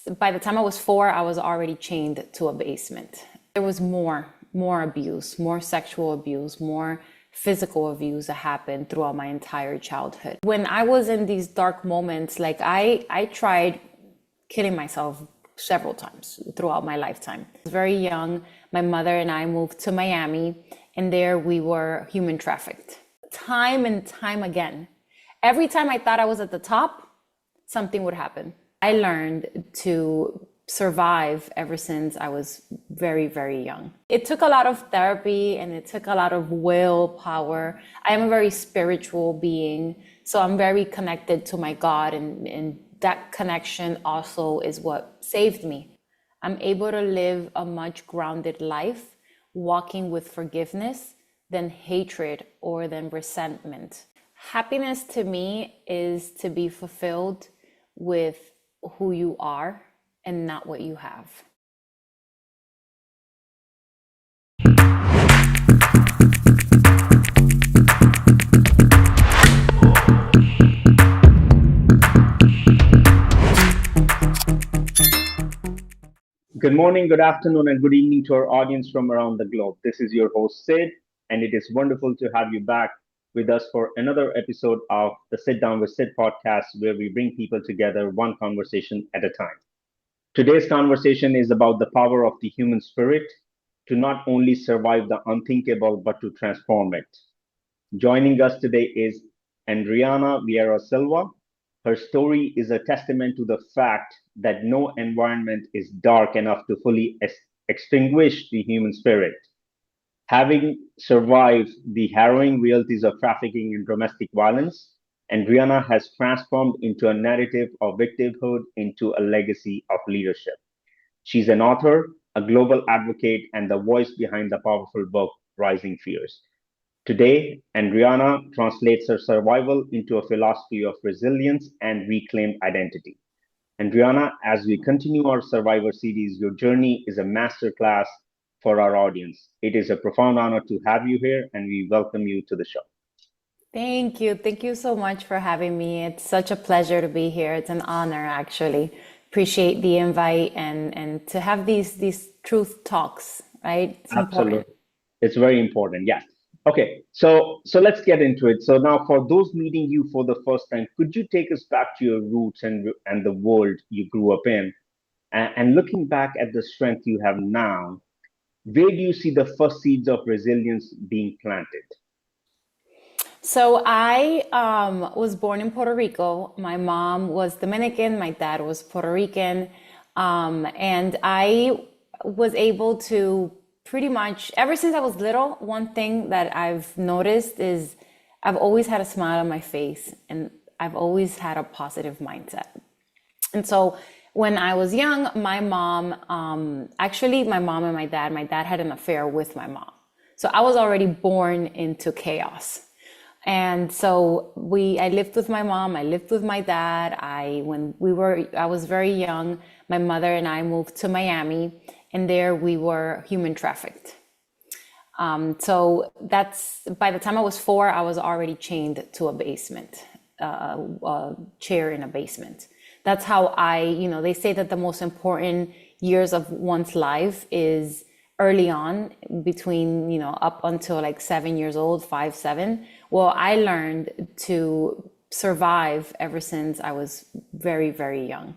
By the time I was 4, I was already chained to a basement. There was more abuse, more sexual abuse, more physical abuse that happened throughout my entire childhood. When I was in these dark moments, like I tried killing myself several times throughout my lifetime. I was very young. My mother and I moved to Miami, and there we were human trafficked. Time and time again. Every time I thought I was at the top, something would happen. I learned to survive ever since I was very, very young. It took a lot of therapy and it took a lot of willpower. I am a very spiritual being, so I'm very connected to my God, and that connection also is what saved me. I'm able to live a much grounded life, walking with forgiveness than hatred or than resentment. Happiness to me is to be fulfilled with who you are and not what you have. Good morning, good afternoon, and good evening to our audience from around the globe. This is your host, Sid, and it is wonderful to have you back with us for another episode of the Sit Down with Sid podcast, where we bring people together one conversation at a time. Today's conversation is about the power of the human spirit to not only survive the unthinkable, but to transform it. Joining us today is Andreina Viera Silva. Her story is a testament to the fact that no environment is dark enough to fully extinguish the human spirit. Having survived the harrowing realities of trafficking and domestic violence, Andreina has transformed into a narrative of victimhood into a legacy of leadership. She's an author, a global advocate, and the voice behind the powerful book, Rising Fears. Today, Andreina translates her survival into a philosophy of resilience and reclaimed identity. Andreina, as we continue our Survivor series, your journey is a masterclass for our audience. It is a profound honor to have you here, and we welcome you to the show. Thank you. Thank you so much for having me. It's such a pleasure to be here. It's an honor, actually. Appreciate the invite and to have these truth talks, right? It's important. Absolutely. It's very important. Yes. Okay. So let's get into it. So now, for those meeting you for the first time, could you take us back to your roots and the world you grew up in, and looking back at the strength you have now, where do you see the first seeds of resilience being planted? So I was born in Puerto Rico. My mom was Dominican, my dad was Puerto Rican. And I was able to pretty much, ever since I was little, one thing that I've noticed is I've always had a smile on my face and I've always had a positive mindset. And so when I was young, my mom, actually my mom and my dad had an affair with my mom. So I was already born into chaos. And so I lived with my mom, I lived with my dad. I was very young, my mother and I moved to Miami, and there we were human trafficked. So that's, by the time I was 4, I was already chained to a basement, a chair in a basement. That's how they say that the most important years of one's life is early on, between, up until like 7 years old, 5, 7. Well, I learned to survive ever since I was very, very young.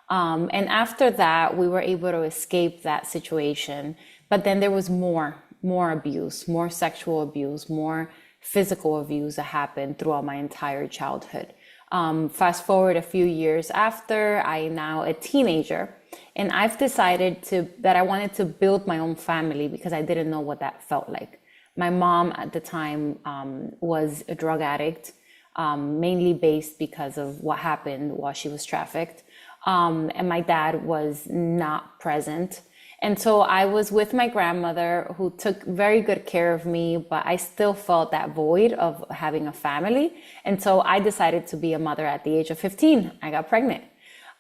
And after that, we were able to escape that situation. But then there was more abuse, more sexual abuse, more physical abuse that happened throughout my entire childhood. Fast forward a few years after, I'm now a teenager, and I've decided that I wanted to build my own family because I didn't know what that felt like. My mom at the time was a drug addict, mainly based because of what happened while she was trafficked. And my dad was not present. And so I was with my grandmother, who took very good care of me, but I still felt that void of having a family. And so I decided to be a mother at the age of 15. I got pregnant.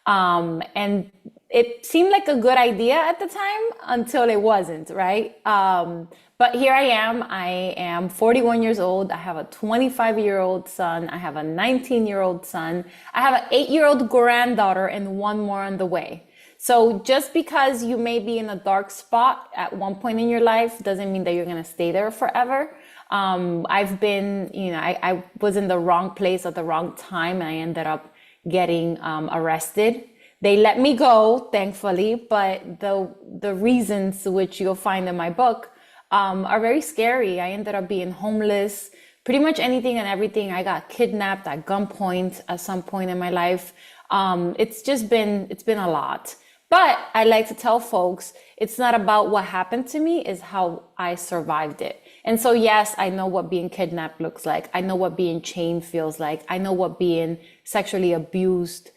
And it seemed like a good idea at the time until it wasn't, right? But here I am 41 years old. I have a 25-year-old son. I have a 19-year-old son. I have an 8-year-old granddaughter and one more on the way. So just because you may be in a dark spot at one point in your life doesn't mean that you're going to stay there forever. I've been, I was in the wrong place at the wrong time, and I ended up getting arrested. They let me go, thankfully, but the reasons which you'll find in my book are very scary. I ended up being homeless, pretty much anything and everything. I got kidnapped at gunpoint at some point in my life. It's been a lot. But I like to tell folks, it's not about what happened to me, it's how I survived it. And so, yes, I know what being kidnapped looks like. I know what being chained feels like. I know what being sexually abused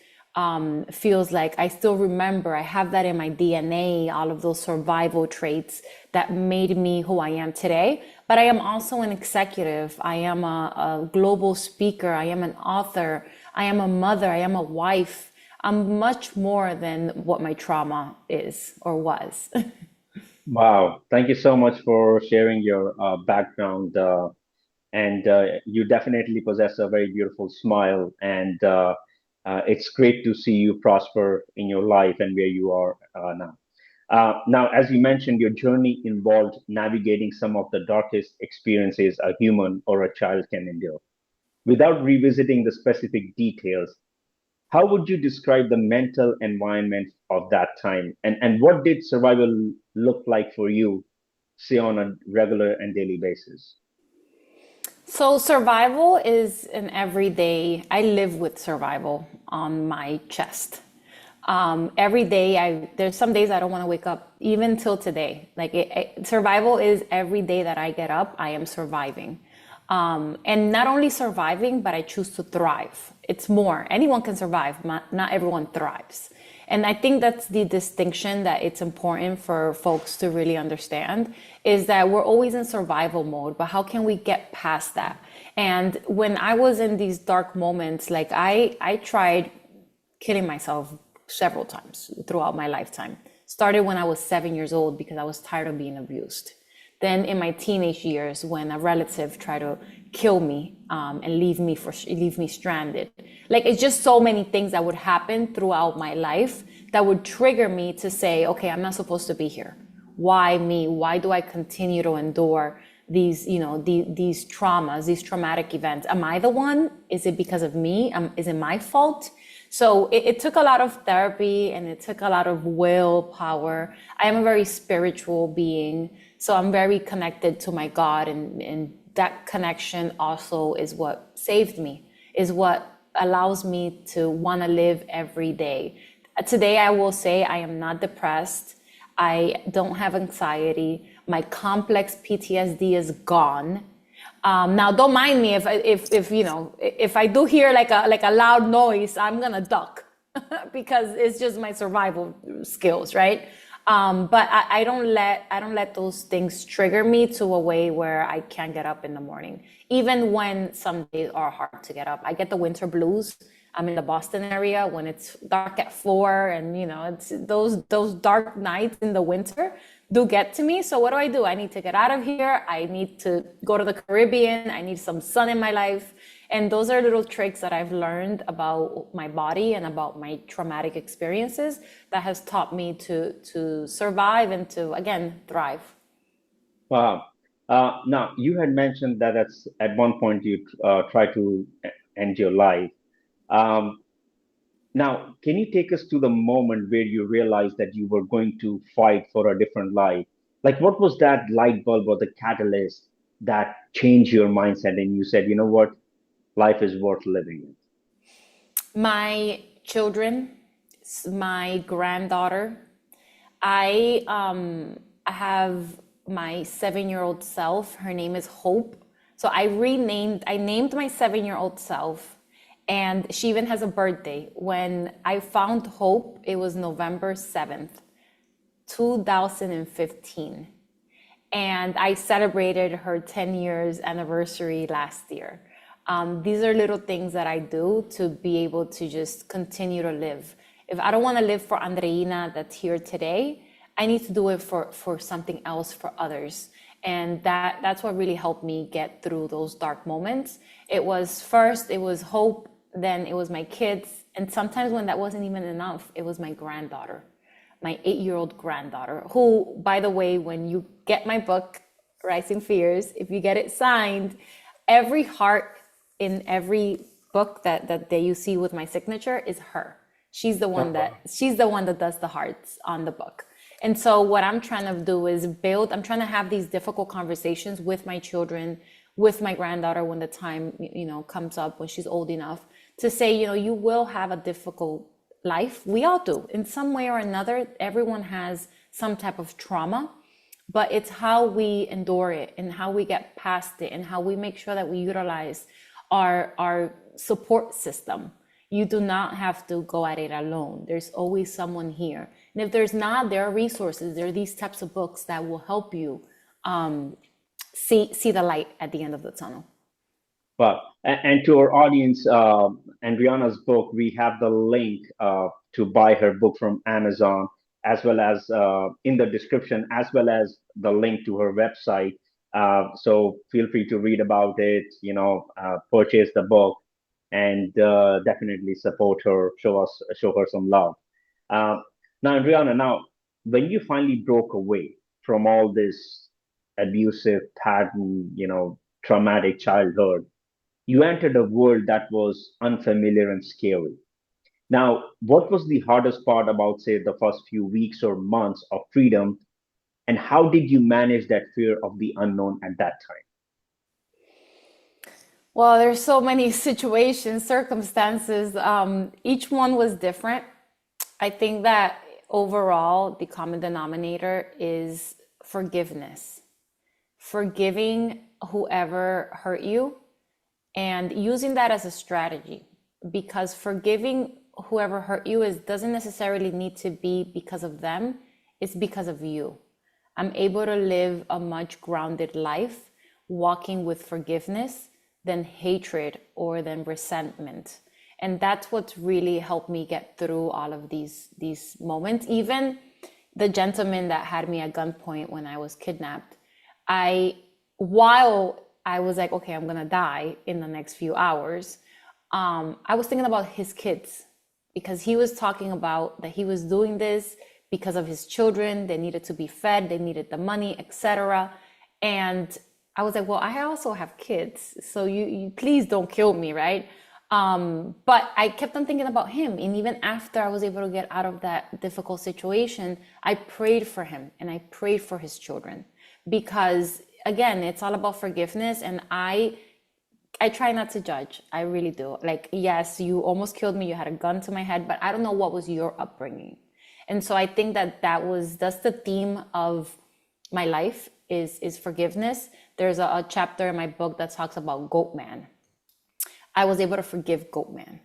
feels like. I still remember, I have that in my DNA, all of those survival traits that made me who I am today. But I am also an executive. I am a global speaker. I am an author. I am a mother. I am a wife. I'm much more than what my trauma is or was. Wow. Thank you so much for sharing your background. And you definitely possess a very beautiful smile. And it's great to see you prosper in your life and where you are now. Now, as you mentioned, your journey involved navigating some of the darkest experiences a human or a child can endure. Without revisiting the specific details, how would you describe the mental environment of that time? And what did survival look like for you, say, on a regular and daily basis? So survival is an everyday, I live with survival on my chest. Every day, there's some days I don't want to wake up, even till today. Like survival is every day that I get up, I am surviving. And not only surviving, but I choose to thrive. It's more, anyone can survive, not everyone thrives. And I think that's the distinction that it's important for folks to really understand, is that we're always in survival mode, but how can we get past that? And when I was in these dark moments, like I tried killing myself several times throughout my lifetime. Started when I was 7 years old because I was tired of being abused. Then in my teenage years, when a relative tried to kill me and leave me stranded. Like it's just so many things that would happen throughout my life that would trigger me to say, okay, I'm not supposed to be here. Why me? Why do I continue to endure these, these traumas, these traumatic events? Am I the one? Is it because of me? Is it my fault? So it took a lot of therapy and it took a lot of willpower. I am a very spiritual being, so I'm very connected to my God, and that connection also is what saved me, is what allows me to want to live every day. Today, I will say I am not depressed. I don't have anxiety. My complex PTSD is gone. Now, don't mind me if I do hear like a loud noise, I'm gonna duck because it's just my survival skills, right? But I don't let those things trigger me to a way where I can't get up in the morning, even when some days are hard to get up. I get the winter blues. I'm in the Boston area when it's dark at 4, and it's those dark nights in the winter do get to me. So what do? I need to get out of here. I need to go to the Caribbean. I need some sun in my life. And those are little tricks that I've learned about my body and about my traumatic experiences that has taught me to survive and to, again, thrive. Wow. Now, you had mentioned that at one point you tried to end your life. Um, Now, can you take us to the moment where you realized that you were going to fight for a different life? Like, what was that light bulb or the catalyst that changed your mindset and you said, you know what, life is worth living? My children, my granddaughter, I have my 7-year-old self. Her name is Hope. So I named my 7-year-old self, and she even has a birthday. When I found Hope, it was November 7th, 2015. And I celebrated her 10 years anniversary last year. These are little things that I do to be able to just continue to live. If I don't want to live for Andreina that's here today, I need to do it for something else, for others. And that's what really helped me get through those dark moments. It was Hope, then it was my kids. And sometimes when that wasn't even enough, it was my granddaughter. my 8-year-old granddaughter, who, by the way, when you get my book, Rising Fears, if you get it signed, every heart in every book that you see with my signature is her. She's the one that does the hearts on the book. And so what I'm trying to do is I'm trying to have these difficult conversations with my children, with my granddaughter when the time, comes up, when she's old enough, to say, you will have a difficult life. We all do. In some way or another, everyone has some type of trauma, but it's how we endure it and how we get past it and how we make sure that we utilize our support system. You do not have to go at it alone. There's always someone here. And if there's not, there are resources. There are these types of books that will help you see the light at the end of the tunnel. Well, and to our audience, Andreina's book, we have the link to buy her book from Amazon, as well as in the description, as well as the link to her website. So feel free to read about it, purchase the book, and definitely support her, show her some love. Now, Andreina, when you finally broke away from all this abusive pattern, traumatic childhood, you entered a world that was unfamiliar and scary. Now, what was the hardest part about, say, the first few weeks or months of freedom, and how did you manage that fear of the unknown at that time? Well, there's so many situations, circumstances. Each one was different. I think that overall, the common denominator is forgiveness. Forgiving whoever hurt you and using that as a strategy, because forgiving whoever hurt you doesn't necessarily need to be because of them. It's because of you. I'm able to live a much grounded life walking with forgiveness than hatred or than resentment. And that's what's really helped me get through all of these moments. Even the gentleman that had me at gunpoint when I was kidnapped, while I was like, okay, I'm gonna die in the next few hours, I was thinking about his kids, because he was talking about that he was doing this because of his children. They needed to be fed, they needed the money, etc. And I was like, well, I also have kids, so you please don't kill me, right? But I kept on thinking about him. And even after I was able to get out of that difficult situation, I prayed for him and I prayed for his children, because again, it's all about forgiveness. And I try not to judge. I really do. Like, yes, you almost killed me. You had a gun to my head, but I don't know what was your upbringing. And so I think that's the theme of my life is forgiveness. There's a chapter in my book that talks about Goat Man. I was able to forgive Goat Man.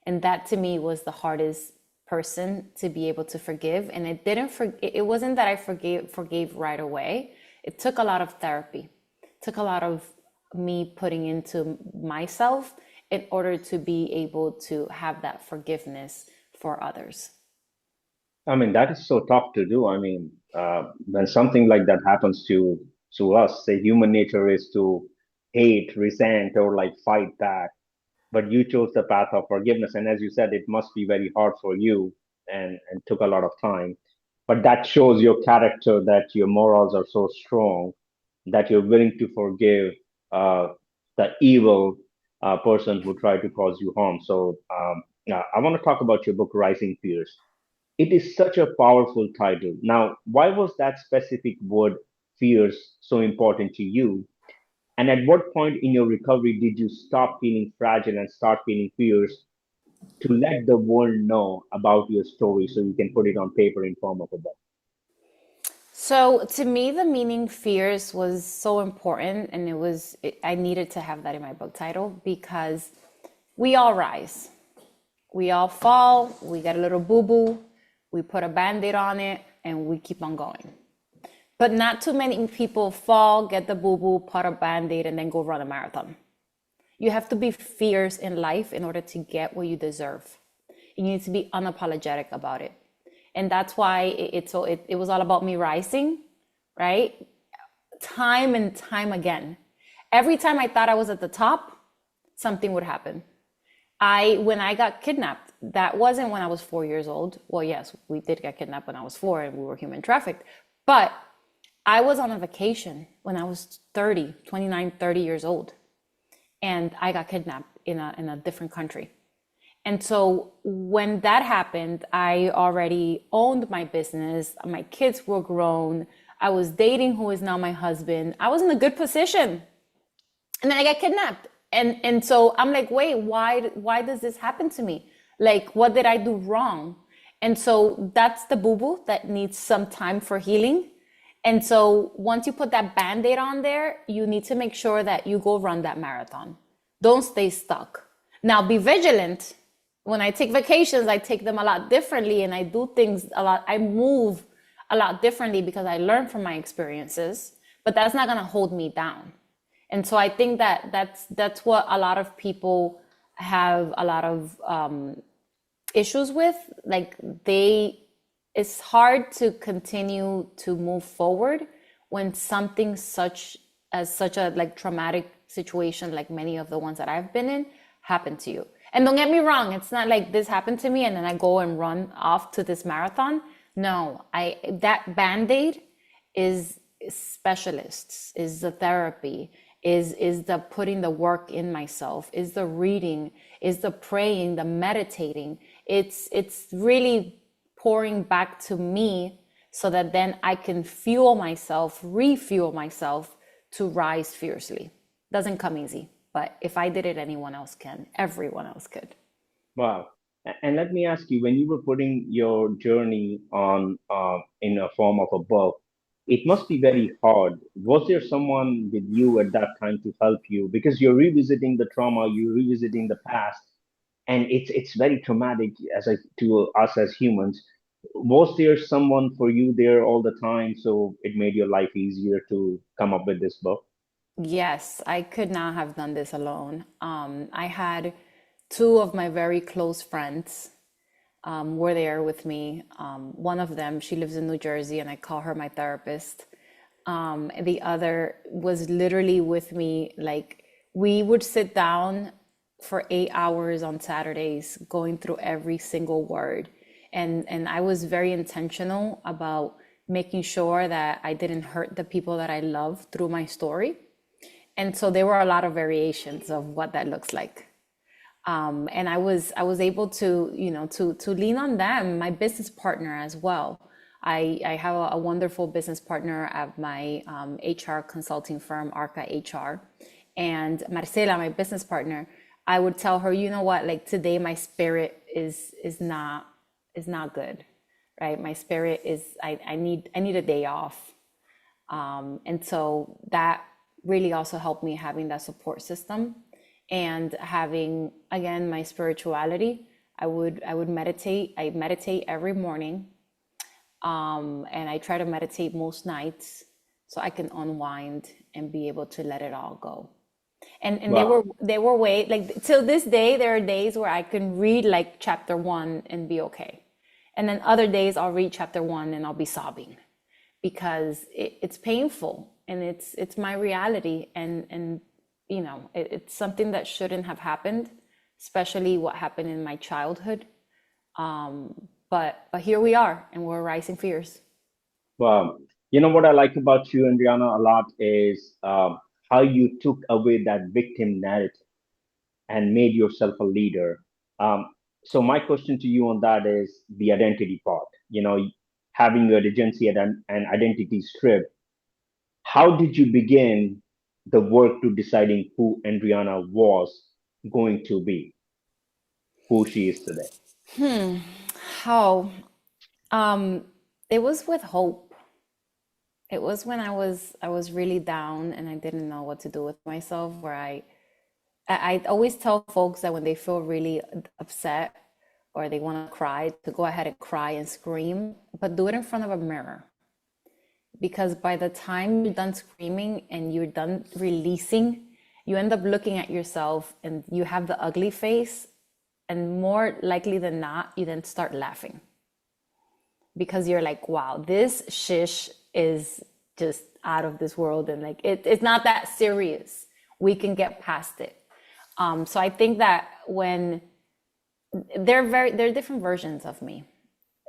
And that to me was the hardest person to be able to forgive. And it wasn't that I forgave right away. It took a lot of therapy. It took a lot of me putting into myself in order to be able to have that forgiveness for others. I mean, that is so tough to do. I mean, when something like that happens to us, say human nature is to hate, resent, or like fight back. But you chose the path of forgiveness, and as you said, it must be very hard for you, and took a lot of time. But that shows your character, that your morals are so strong, that you're willing to forgive uh, the evil person who tried to cause you harm. So, yeah, I want to talk about your book, Rising Fears. It is such a powerful title. Now, why was that specific word, fears, so important to you? And at what point in your recovery did you stop feeling fragile and start feeling fears, to let the world know about your story so you can put it on paper in form of a book? So to me, the meaning fears was so important, and I needed to have that in my book title, because we all rise, we all fall, we get a little boo-boo, we put a band-aid on it, and we keep on going. But not too many people fall, get the boo-boo, put a band-aid, and then go run a marathon. You have to be fierce in life in order to get what you deserve. You need to be unapologetic about it. And that's why it was all about me rising, right? Time and time again. Every time I thought I was at the top, something would happen. When I got kidnapped, that wasn't when I was 4 years old. Well, yes, we did get kidnapped when I was 4 and we were human trafficked. But I was on a vacation when I was 30, 29, 30 years old. And I got kidnapped in a different country. And so when that happened, I already owned my business. My kids were grown. I was dating who is now my husband. I was in a good position. And then I got kidnapped. And so I'm like, wait, why does this happen to me? Like, what did I do wrong? And so that's the boo-boo that needs some time for healing. And so once you put that Band-Aid on there, you need to make sure that you go run that marathon. Don't stay stuck. Now be vigilant. When I take vacations, I take them a lot differently and I do things a lot. I move a lot differently because I learn from my experiences, but that's not going to hold me down. And so I think that that's what a lot of people have a lot of issues with. Like it's hard to continue to move forward when something such a like traumatic situation, like many of the ones that I've been in, happened to you. And don't get me wrong, it's not like this happened to me and then I go and run off to this marathon. No, that Band-Aid is specialists, is the therapy, is the putting the work in myself, is the reading, is the praying, the meditating. It's really pouring back to me so that then I can fuel myself, refuel myself to rise fiercely. Doesn't come easy, but if I did it, anyone else can. Everyone else could. Wow. And let me ask you, when you were putting your journey on in a form of a book, it must be very hard. Was there someone with you at that time to help you? Because you're revisiting the trauma, you're revisiting the past, and it's very traumatic to us as humans. Was there someone for you there all the time, so it made your life easier to come up with this book? Yes, I could not have done this alone. I had two of my very close friends were there with me. One of them, she lives in New Jersey, and I call her my therapist. The other was literally with me. Like we would sit down for 8 hours on Saturdays, going through every single word. And I was very intentional about making sure that I didn't hurt the people that I love through my story. And so there were a lot of variations of what that looks like. And I was able to, to lean on them, my business partner as well. I have a wonderful business partner at my HR consulting firm, Arca HR, and Marcela, my business partner. I would tell her, you know what, like today my spirit is not good, right? My spirit is I need a day off, and so that really also helped me having that support system and having again my spirituality. I would meditate. I meditate every morning, and I try to meditate most nights so I can unwind and be able to let it all go. And Wow. there were ways like till this day there are days where I can read like chapter 1 and be okay, and then other days I'll read chapter 1 and I'll be sobbing because it's painful and it's my reality, and it's something that shouldn't have happened, especially what happened in my childhood. But here we are, and we're rising fierce. Wow. You know what I like about you, Andriana, a lot is how you took away that victim narrative and made yourself a leader. So my question to you on that is the identity part. Having your agency and identity stripped. How did you begin the work to deciding who Andriana was going to be, who she is today? How? Um, it was with hope. It was when I was really down and I didn't know what to do with myself, where I always tell folks that when they feel really upset or they want to cry, to go ahead and cry and scream, but do it in front of a mirror. Because by the time you're done screaming and you're done releasing, you end up looking at yourself and you have the ugly face, and more likely than not, you then start laughing because you're like, wow, this shish is just out of this world, and like it's not that serious. We can get past it. So I think that when they're different versions of me.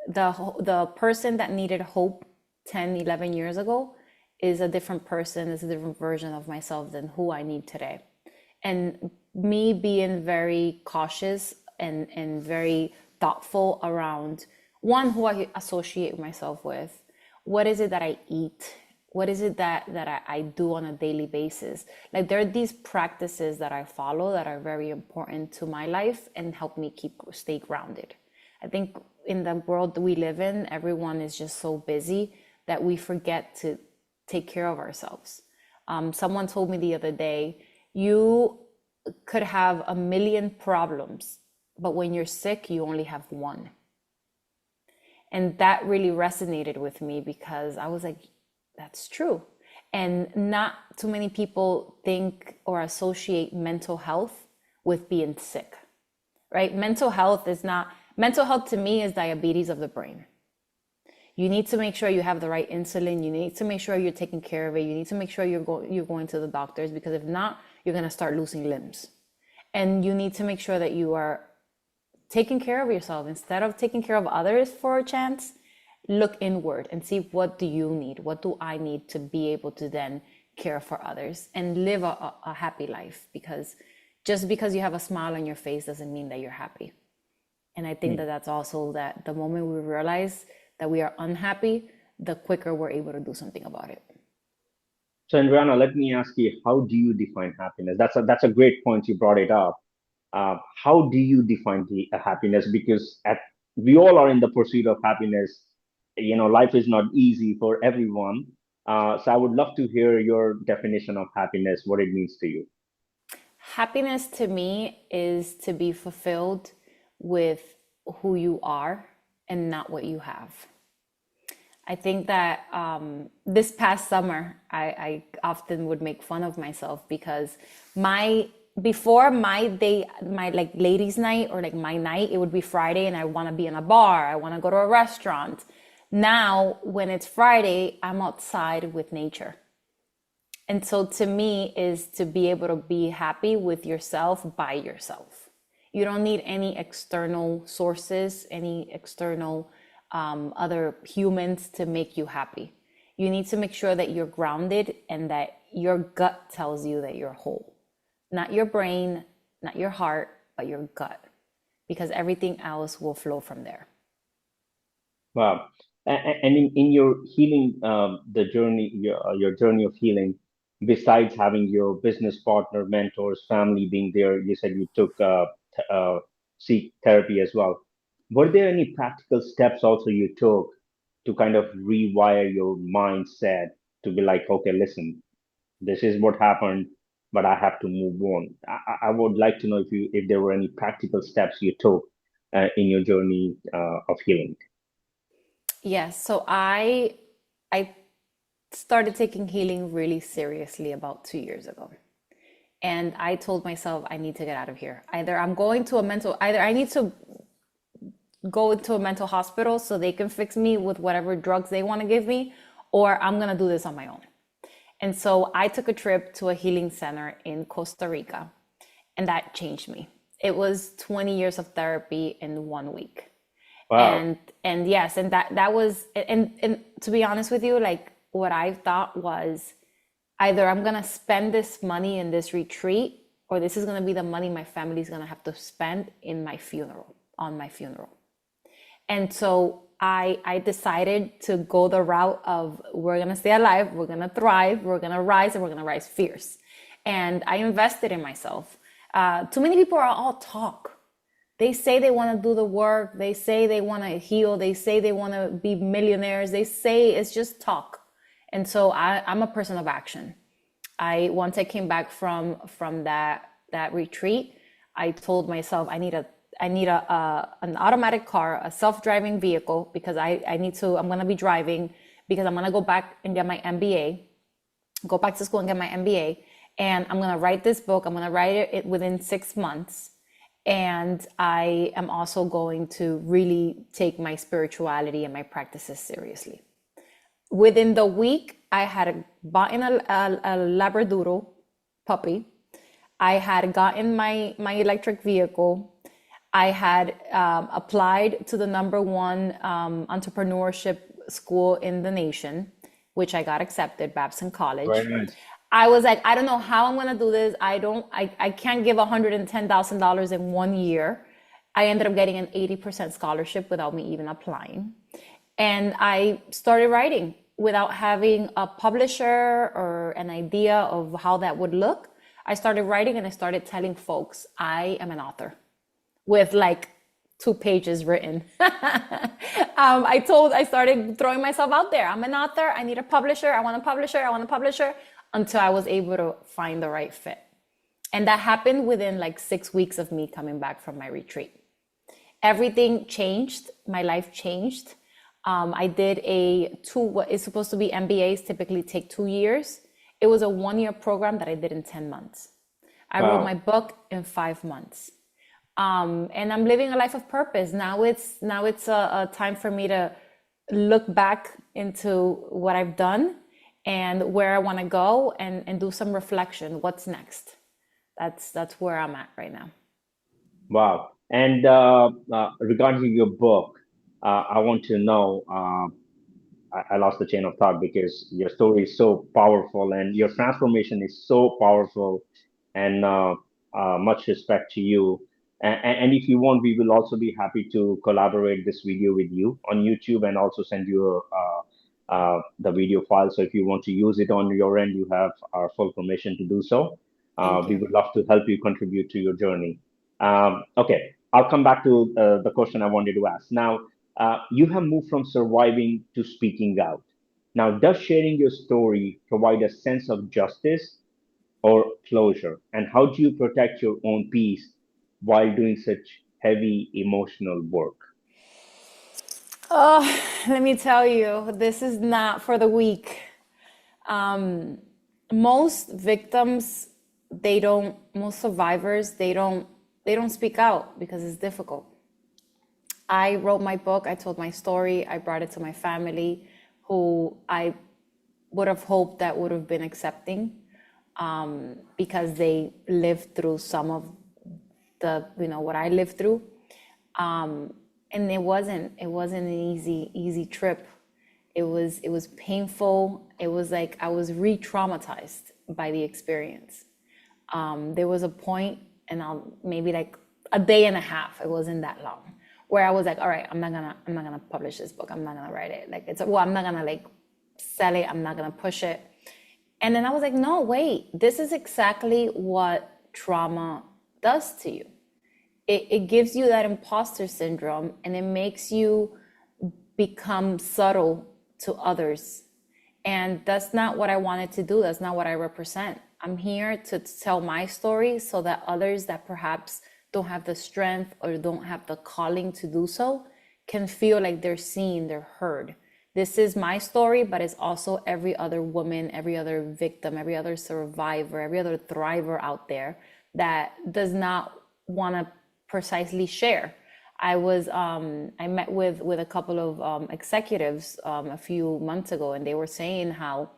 The person that needed hope 10, 11 years ago is a different person, is a different version of myself than who I need today. And me being very cautious and very thoughtful around one, who I associate myself with, what is it that I eat, what is it that I do on a daily basis. Like there are these practices that I follow that are very important to my life and help me stay grounded. I think in the world that we live in, everyone is just so busy that we forget to take care of ourselves. Someone told me the other day, you could have a million problems, but when you're sick, you only have one. And that really resonated with me because I was like, that's true. And not too many people think or associate mental health with being sick, right? Mental health to me is diabetes of the brain. You need to make sure you have the right insulin. You need to make sure you're taking care of it. You need to make sure you're going to the doctors, because if not, you're going to start losing limbs. And you need to make sure that you are taking care of yourself. Instead of taking care of others for a chance, look inward and see, what do you need? What do I need to be able to then care for others and live a happy life? Because just because you have a smile on your face doesn't mean that you're happy. And I think that that's also that the moment we realize that we are unhappy, the quicker we're able to do something about it. So, Andreina, let me ask you, how do you define happiness? That's a great point. You brought it up. How do you define happiness? Because we all are in the pursuit of happiness. Life is not easy for everyone. So, I would love to hear your definition of happiness, what it means to you. Happiness to me is to be fulfilled with who you are and not what you have. I think that this past summer, I often would make fun of myself because before my day, my like ladies' night or like my night, it would be Friday and I want to be in a bar. I want to go to a restaurant. Now, when it's Friday, I'm outside with nature. And so to me is to be able to be happy with yourself by yourself. You don't need any external sources, any external other humans to make you happy. You need to make sure that you're grounded and that your gut tells you that you're whole. Not your brain, not your heart, but your gut. Because everything else will flow from there. Wow. And in your healing, the journey, your journey of healing, besides having your business partner, mentors, family being there, you said you took seek therapy as well. Were there any practical steps also you took to kind of rewire your mindset to be like, okay, listen, this is what happened, but I have to move on. I would like to know if there were any practical steps you took in your journey of healing. Yes, so I started taking healing really seriously about 2 years ago. And I told myself I need to get out of here. Either I need to go into a mental hospital so they can fix me with whatever drugs they want to give me, or I'm going to do this on my own. And so I took a trip to a healing center in Costa Rica, and that changed me. It was 20 years of therapy in 1 week. Wow. And yes, and that was, and to be honest with you, like what I thought was, either I'm going to spend this money in this retreat, or this is going to be the money my family's going to have to spend on my funeral. And so I decided to go the route of, we're going to stay alive, we're going to thrive, we're going to rise, and we're going to rise fierce. And I invested in myself. Too many people are all talk. They say they want to do the work. They say they want to heal. They say they want to be millionaires. They say it's just talk. And so I'm a person of action. Once I came back from that retreat, I told myself I need an automatic car, a self-driving vehicle, because I'm going to be driving, because I'm going to go back and get my MBA, go back to school and get my MBA. And I'm going to write this book. I'm going to write it within 6 months. And I am also going to really take my spirituality and my practices seriously. Within the week, I had bought a Labradoodle puppy. I had gotten my electric vehicle. I had applied to the number one entrepreneurship school in the nation, which I got accepted, Babson Very College. nice. I was like, I don't know how I'm gonna do this. I can't give $110,000 in 1 year. I ended up getting an 80% scholarship without me even applying. And I started writing without having a publisher or an idea of how that would look. I started writing and I started telling folks I am an author with like 2 pages written. I started throwing myself out there. I'm an author. I need a publisher. I want a publisher. I want a publisher until I was able to find the right fit. And that happened within like 6 weeks of me coming back from my retreat. Everything changed. My life changed. I did what is supposed to be MBAs typically take 2 years. It was a 1 year program that I did in 10 months. I wrote my Wow. book in 5 months. And I'm living a life of purpose. Now it's a time for me to look back into what I've done and where I want to go and do some reflection. What's next? That's where I'm at right now. Wow. And regarding your book, I want to know. I lost the chain of thought because your story is so powerful and your transformation is so powerful, and much respect to you. And if you want, we will also be happy to collaborate this video with you on YouTube and also send you the video file. So if you want to use it on your end, you have our full permission to do so. Thank We you. would love to help you contribute to your journey. Okay, I'll come back to the question I wanted to ask. Now, you have moved from surviving to speaking out. Now, does sharing your story provide a sense of justice or closure? And how do you protect your own peace while doing such heavy emotional work? Oh, let me tell you, this is not for the weak. Um, most victims, most survivors, they don't speak out because it's difficult. I wrote my book, I told my story, I brought it to my family, who I would have hoped that would have been accepting, because they lived through some of what I lived through. And it wasn't an easy trip. It was painful. It was like I was re-traumatized by the experience. There was a point, and I'll maybe like a day and a half, it wasn't that long, where I was like, all right, I'm not gonna publish this book. I'm not gonna write it. Like I'm not gonna like sell it. I'm not gonna push it. And then I was like, no, wait, this is exactly what trauma does to you. It gives you that imposter syndrome and it makes you become subtle to others. And that's not what I wanted to do. That's not what I represent. I'm here to tell my story so that others that perhaps don't have the strength or don't have the calling to do so can feel like they're seen, they're heard. This is my story, but it's also every other woman, every other victim, every other survivor, every other thriver out there that does not want to precisely share. I met with a couple of executives a few months ago, and they were saying how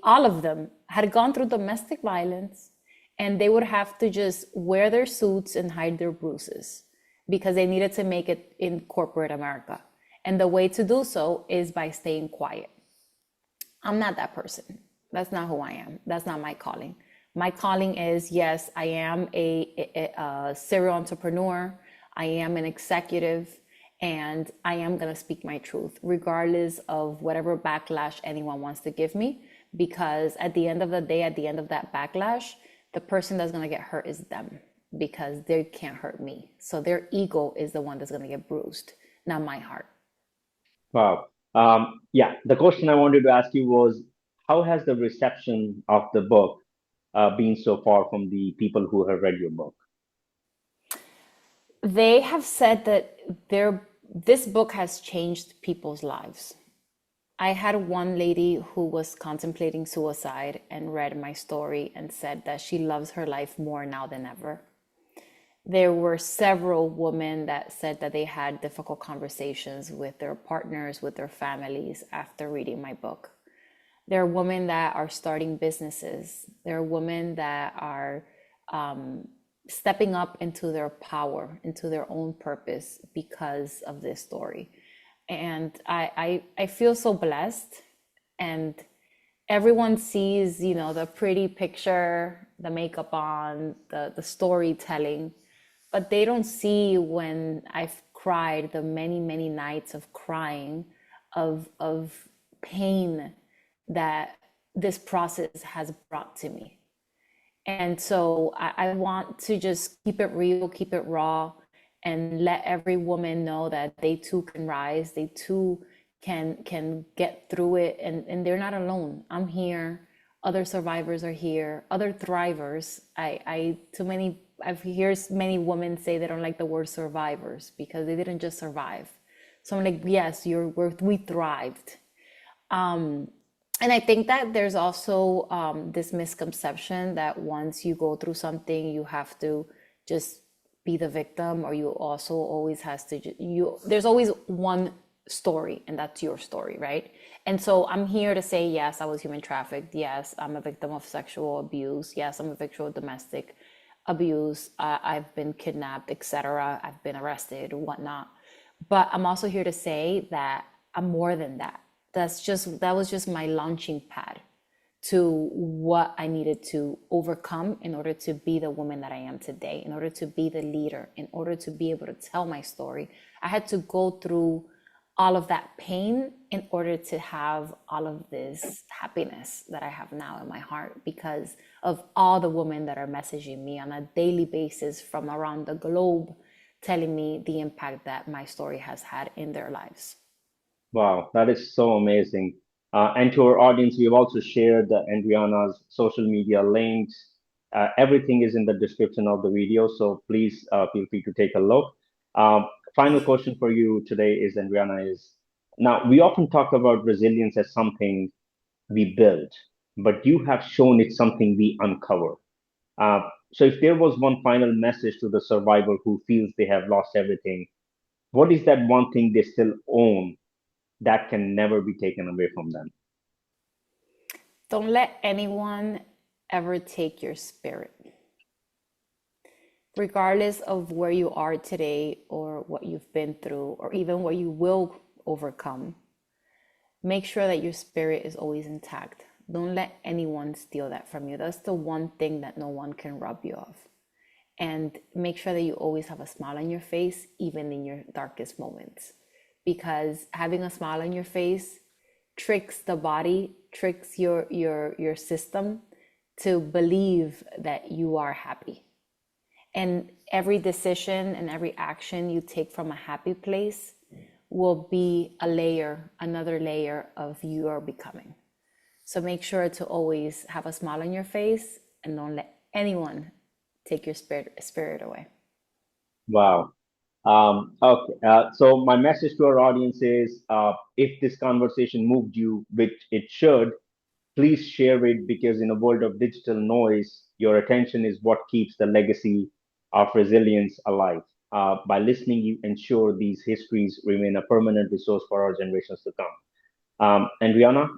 all of them had gone through domestic violence, and they would have to just wear their suits and hide their bruises because they needed to make it in corporate America. And the way to do so is by staying quiet. I'm not that person. That's not who I am. That's not my calling. My calling is, yes, I am a serial entrepreneur. I am an executive, and I am going to speak my truth, regardless of whatever backlash anyone wants to give me. Because at the end of the day, at the end of that backlash, the person that's going to get hurt is them, because they can't hurt me. So their ego is the one that's going to get bruised, not my heart. Wow. Yeah, the question I wanted to ask you was, how has the reception of the book been so far from the people who have read your book? They have said that this book has changed people's lives. I had one lady who was contemplating suicide and read my story and said that she loves her life more now than ever. There were several women that said that they had difficult conversations with their partners, with their families after reading my book. There are women that are starting businesses. There are women that are stepping up into their power, into their own purpose because of this story. And I feel so blessed. And everyone sees, the pretty picture, the makeup on, the storytelling, but they don't see when I've cried, the many, many nights of crying, of pain that this process has brought to me. And so I want to just keep it real, keep it raw, and let every woman know that they too can rise, they too can get through it, and they're not alone. I'm here. Other survivors are here. Other thrivers. I've heard many women say they don't like the word survivors because they didn't just survive. So I'm like, yes, we thrived. And I think that there's also this misconception that once you go through something, you have to just be the victim, or you also always has to, there's always one story, and that's your story, right? And so I'm here to say, yes, I was human trafficked. Yes, I'm a victim of sexual abuse. Yes, I'm a victim of domestic abuse. I've been kidnapped, etc. I've been arrested, whatnot. But I'm also here to say that I'm more than that. That was just my launching pad to what I needed to overcome in order to be the woman that I am today, in order to be the leader, in order to be able to tell my story. I had to go through all of that pain in order to have all of this happiness that I have now in my heart, because of all the women that are messaging me on a daily basis from around the globe, telling me the impact that my story has had in their lives. Wow, that is so amazing. And to our audience, we have also shared Andreina's social media links. Everything is in the description of the video, so please feel free to take a look. Um, Final question for you today is, Andreina, is now we often talk about resilience as something we build, but you have shown it's something we uncover. Uh, so if there was one final message to the survivor who feels they have lost everything, what is that one thing they still own that can never be taken away from them? Don't let anyone ever take your spirit. Regardless of where you are today, or what you've been through, or even what you will overcome, make sure that your spirit is always intact. Don't let anyone steal that from you. That's the one thing that no one can rob you of. And make sure that you always have a smile on your face, even in your darkest moments. Because having a smile on your face tricks the body, tricks your system to believe that you are happy. And every decision and every action you take from a happy place will be a layer, another layer of your becoming. So make sure to always have a smile on your face, and don't let anyone take your spirit away. Wow. Okay. So my message to our audience is, if this conversation moved you, which it should, please share it, because in a world of digital noise, your attention is what keeps the legacy of resilience alive. By listening, you ensure these histories remain a permanent resource for our generations to come. And Rihanna,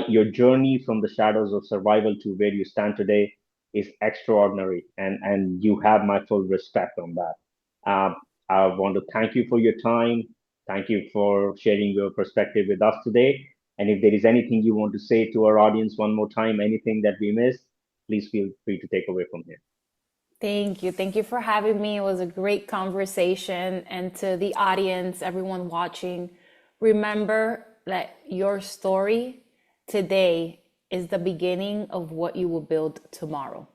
your journey from the shadows of survival to where you stand today is extraordinary, and you have my full respect on that. Um, I want to thank you for your time. Thank you for sharing your perspective with us today. And if there is anything you want to say to our audience one more time, anything that we missed, please feel free to take away from here. Thank you. Thank you for having me. It was a great conversation. And to the audience, everyone watching, remember that your story today is the beginning of what you will build tomorrow.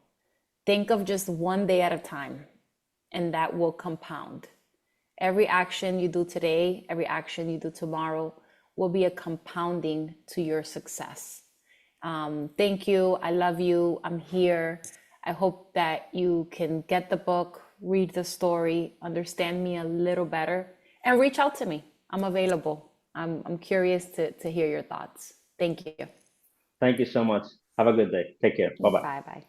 Think of just one day at a time, and that will compound. Every action you do today, every action you do tomorrow will be a compounding to your success. Thank you. I love you. I'm here. I hope that you can get the book, read the story, understand me a little better, and reach out to me. I'm available. I'm curious to hear your thoughts. Thank you. Thank you so much. Have a good day. Take care. Bye bye. Bye bye.